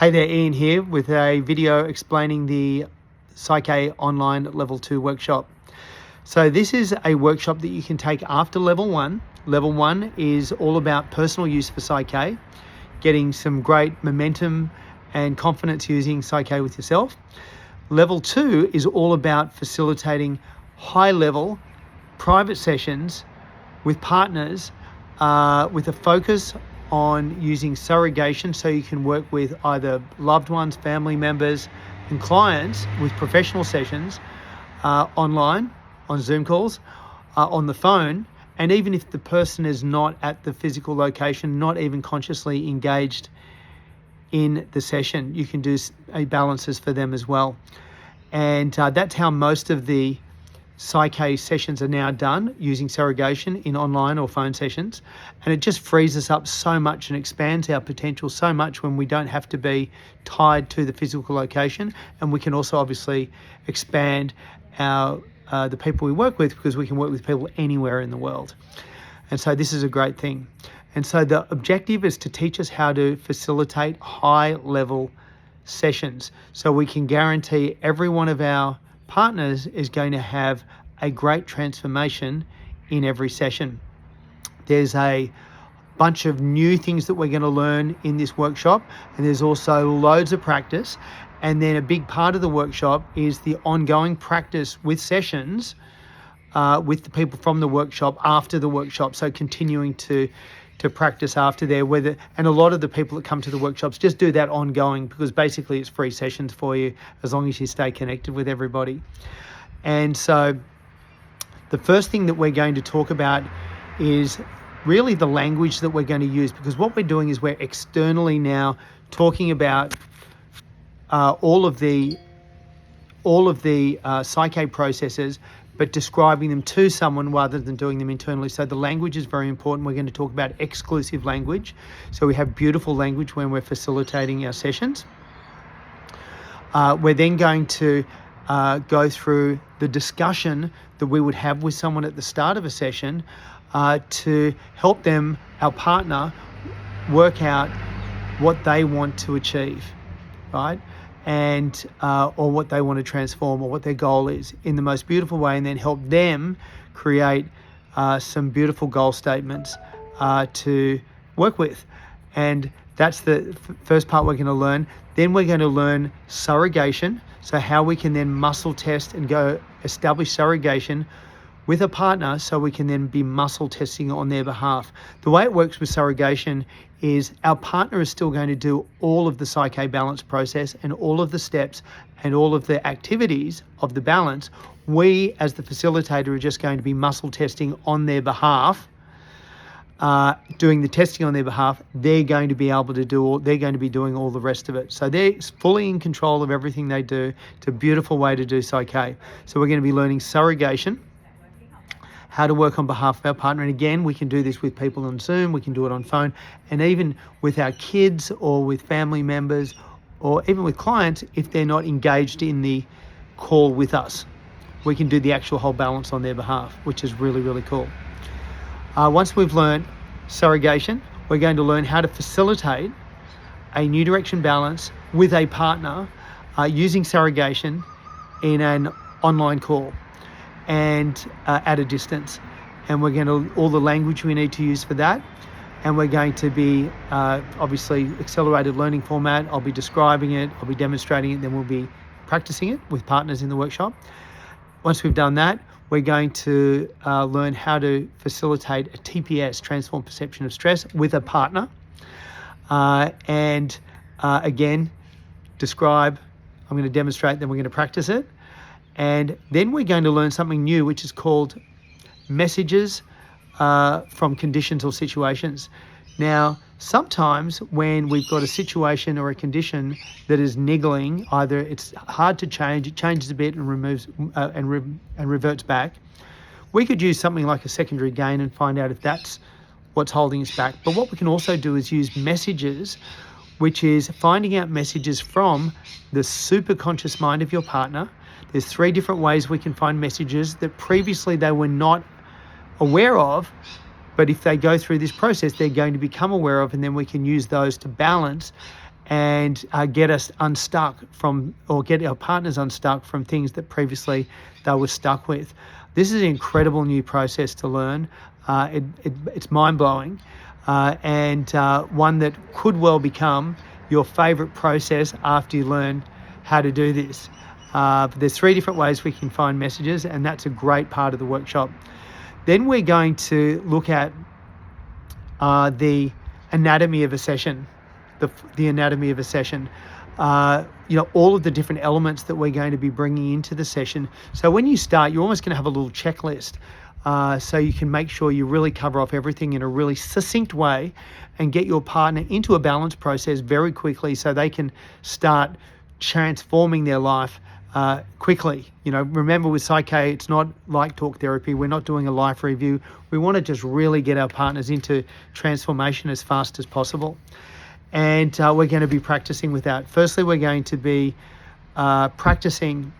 Hey there, Ian here with a video explaining the PSYCH-K Online Level 2 workshop. So this is a workshop that you can take after Level 1. Level 1 is all about personal use for PSYCH-K, getting some great momentum and confidence using PSYCH-K with yourself. Level 2 is all about facilitating high-level private sessions with partners with a focus on using surrogation, so you can work with either loved ones, family members, and clients with professional sessions online, on Zoom calls, on the phone, and even if the person is not at the physical location, not even consciously engaged in the session, you can do balances for them as well. And that's how most of the PSYCH-K sessions are now done, using surrogation in online or phone sessions. And it just frees us up so much and expands our potential so much when we don't have to be tied to the physical location. And we can also obviously expand our the people we work with, because we can work with people anywhere in the world. And so this is a great thing. And so the objective is to teach us how to facilitate high-level sessions, so we can guarantee every one of our partners is going to have a great transformation in every session. There's a bunch of new things that we're going to learn in this workshop, and there's also loads of practice. And then a big part of the workshop is the ongoing practice with sessions with the people from the workshop after the workshop, so continuing to practice after there. And a lot of the people that come to the workshops just do that ongoing, because basically it's free sessions for you as long as you stay connected with everybody. And so the first thing that we're going to talk about is really the language that we're going to use, because what we're doing is we're externally now talking about all of the PSYCH-K processes, but describing them to someone rather than doing them internally. So the language is very important. We're going to talk about exclusive language. So we have beautiful language when we're facilitating our sessions. We're then going to go through the discussion that we would have with someone at the start of a session to help them, our partner, work out what they want to achieve, right? And or what they want to transform, or what their goal is, in the most beautiful way, and then help them create some beautiful goal statements to work with. And that's the first part we're going to learn. Then we're going to learn surrogation, so how we can then muscle test and go establish surrogation with a partner, so we can then be muscle testing on their behalf. The way it works with surrogation is our partner is still going to do all of the PSYCH-K balance process and all of the steps and all of the activities of the balance. We, as the facilitator, are just going to be muscle testing on their behalf, doing the testing on their behalf. They're going to be able to do they're going to be doing all the rest of it. So they're fully in control of everything they do. It's a beautiful way to do PSYCH-K. So we're going to be learning surrogation, how to work on behalf of our partner. And again, we can do this with people on Zoom, we can do it on phone, and even with our kids or with family members, or even with clients if they're not engaged in the call with us. We can do the actual whole balance on their behalf, which is really, really cool. Once we've learned surrogation, we're going to learn how to facilitate a new direction balance with a partner using surrogation in an online call and at a distance. And we're going to, all the language we need to use for that. And we're going to be obviously accelerated learning format. I'll be describing it, I'll be demonstrating it, then we'll be practicing it with partners in the workshop. Once we've done that, we're going to learn how to facilitate a TPS, transform perception of stress, with a partner. And again, describe, I'm going to demonstrate, then we're going to practice it. And then we're going to learn something new, which is called messages from conditions or situations. Now, sometimes when we've got a situation or a condition that is niggling, either it's hard to change, it changes a bit and removes and reverts back, we could use something like a secondary gain and find out if that's what's holding us back. But what we can also do is use messages, which is finding out messages from the superconscious mind of your partner. There's 3 different ways we can find messages that previously they were not aware of, but if they go through this process, they're going to become aware of, and then we can use those to balance and get us unstuck from, or get our partners unstuck from things that previously they were stuck with. This is an incredible new process to learn. It's mind-blowing, and one that could well become your favorite process after you learn how to do this. But there's 3 different ways we can find messages, and that's a great part of the workshop. Then we're going to look at the anatomy of a session, the anatomy of a session. All of the different elements that we're going to be bringing into the session. So when you start, you're almost going to have a little checklist, so you can make sure you really cover off everything in a really succinct way and get your partner into a balance process very quickly so they can start transforming their life quickly. Remember, with PSYCH-K, it's not like talk therapy. We're not doing a life review. We want to just really get our partners into transformation as fast as possible. And we're going to be practicing with that. Firstly, we're going to be practicing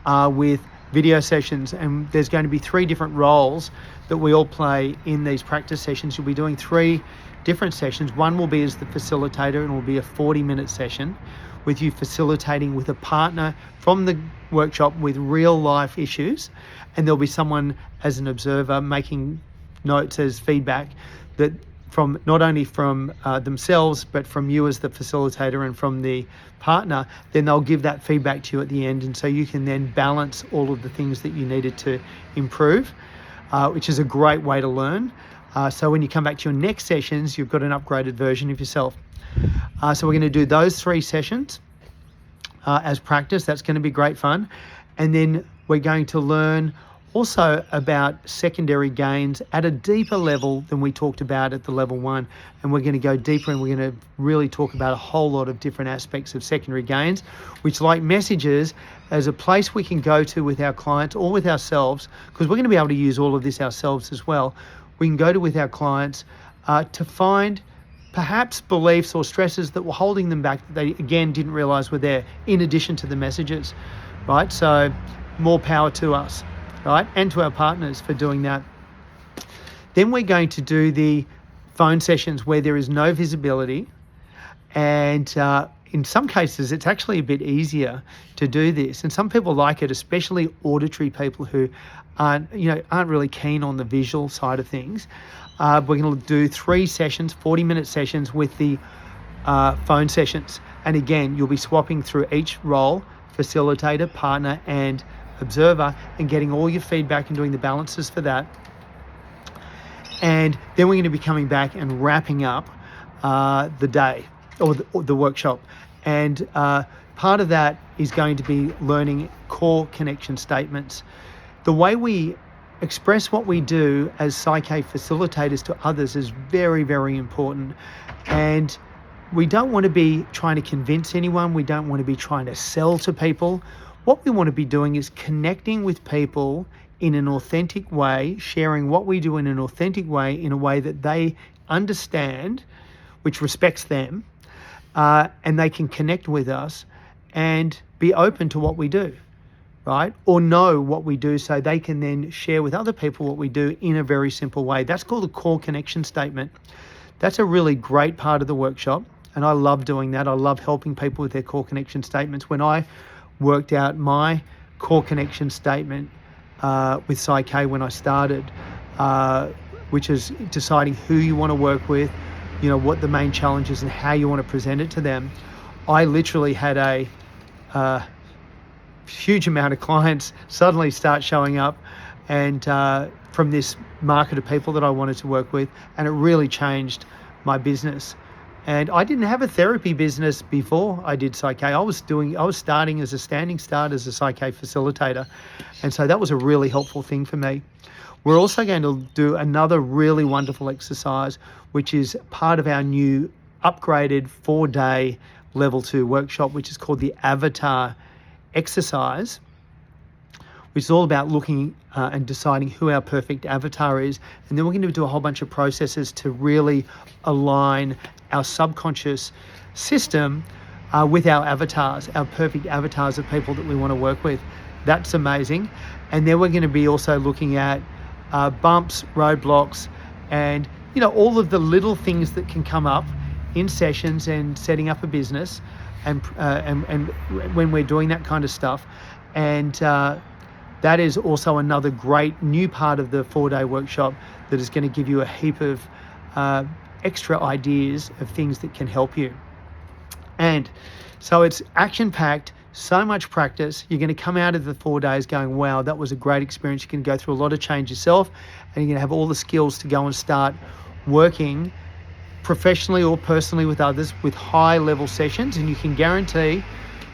with video sessions, and there's going to be 3 different roles that we all play in these practice sessions. You'll be doing 3 different sessions. One will be as the facilitator, and it will be a 40-minute session with you facilitating with a partner from the workshop with real life issues, and there'll be someone as an observer making notes as feedback, that from not only from themselves, but from you as the facilitator and from the partner. Then they'll give that feedback to you at the end, and so you can then balance all of the things that you needed to improve, which is a great way to learn. So when you come back to your next sessions, you've got an upgraded version of yourself. So we're going to do those 3 sessions as practice. That's going to be great fun. And then we're going to learn also about secondary gains at a deeper level than we talked about at the level 1. And we're going to go deeper, and we're going to really talk about a whole lot of different aspects of secondary gains, which, like messages, as a place we can go to with our clients or with ourselves, because we're going to be able to use all of this ourselves as well. We can go to with our clients to find perhaps beliefs or stresses that were holding them back that they, again, didn't realize were there, in addition to the messages, right? So more power to us, right? And to our partners for doing that. Then we're going to do the phone sessions where there is no visibility, and in some cases it's actually a bit easier to do this, and some people like it, especially auditory people who aren't really keen on the visual side of things. We're going to do 3 sessions, 40-minute sessions with the phone sessions. And again, you'll be swapping through each role, facilitator, partner, and observer, and getting all your feedback and doing the balances for that. And then we're going to be coming back and wrapping up the day or the workshop. And part of that is going to be learning core connection statements. The way we express what we do as PSYCH-K facilitators to others is very, very important. And we don't want to be trying to convince anyone. We don't want to be trying to sell to people. What we want to be doing is connecting with people in an authentic way, sharing what we do in an authentic way, in a way that they understand, which respects them, and they can connect with us and be open to what we do, right? Or know what we do, so they can then share with other people what we do in a very simple way. That's called a core connection statement. That's a really great part of the workshop, and I love doing that. I love helping people with their core connection statements. When I worked out my core connection statement with PSYCH-K when I started, which is deciding who you want to work with, what the main challenge is and how you want to present it to them, I literally had a huge amount of clients suddenly start showing up, and from this market of people that I wanted to work with, and it really changed my business. And I didn't have a therapy business before I did PSYCH-K. I was starting as a standing start as a PSYCH-K facilitator, and so that was a really helpful thing for me. We're also going to do another really wonderful exercise, which is part of our new upgraded 4-day level 2 workshop, which is called the Avatar exercise, which is all about looking and deciding who our perfect avatar is. And then we're going to do a whole bunch of processes to really align our subconscious system with our avatars, our perfect avatars of people that we want to work with. That's amazing. And then we're going to be also looking at bumps, roadblocks, and all of the little things that can come up in sessions and setting up a business, and when we're doing that kind of stuff, and that is also another great new part of the 4-day workshop that is going to give you a heap of extra ideas of things that can help you. And so it's action-packed, so much practice. You're going to come out of the 4 days going, wow, that was a great experience. You can go through a lot of change yourself, and you're going to have all the skills to go and start working professionally or personally with others with high-level sessions. And you can guarantee,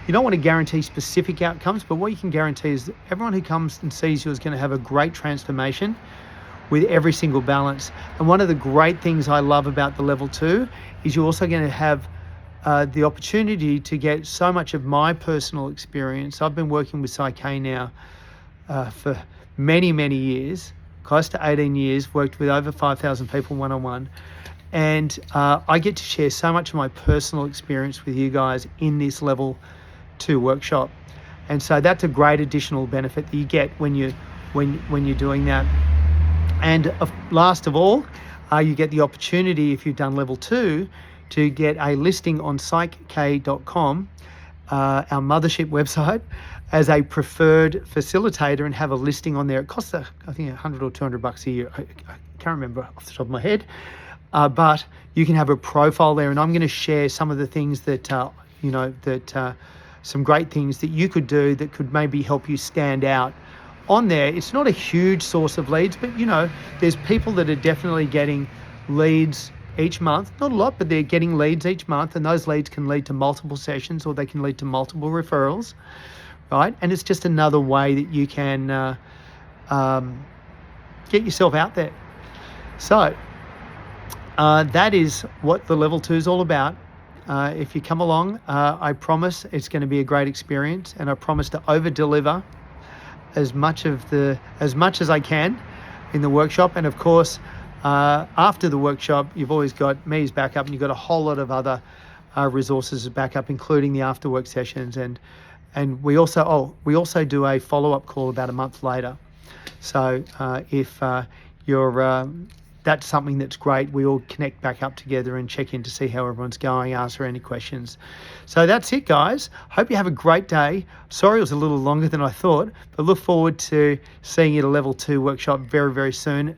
you don't want to guarantee specific outcomes, but what you can guarantee is that everyone who comes and sees you is going to have a great transformation with every single balance. And one of the great things I love about the level 2 is you're also going to have the opportunity to get so much of my personal experience. I've been working with PSYCH-K now for many, many years, close to 18 years, worked with over 5,000 people one-on-one. And I get to share so much of my personal experience with you guys in this level 2 workshop. And so that's a great additional benefit that you get when you're doing that. And last of all, you get the opportunity, if you've done level 2, to get a listing on PSYCH-K.com, our mothership website, as a preferred facilitator and have a listing on there. It costs, I think, $100 or $200 a year. I can't remember off the top of my head. But you can have a profile there, and I'm going to share some of the things that, some great things that you could do that could maybe help you stand out on there. It's not a huge source of leads, but, there's people that are definitely getting leads each month. Not a lot, but they're getting leads each month, and those leads can lead to multiple sessions or they can lead to multiple referrals, right? And it's just another way that you can get yourself out there. So that is what the level 2 is all about. If you come along, I promise it's going to be a great experience, and I promise to over deliver as much as I can in the workshop. And of course, after the workshop, you've always got me as backup, and you've got a whole lot of other resources as backup, including the after work sessions. And we also do a follow-up call about a month later. So if that's something that's great, we all connect back up together and check in to see how everyone's going, answer any questions. So that's it, guys. Hope you have a great day. Sorry it was a little longer than I thought, but look forward to seeing you at a level 2 workshop very, very soon.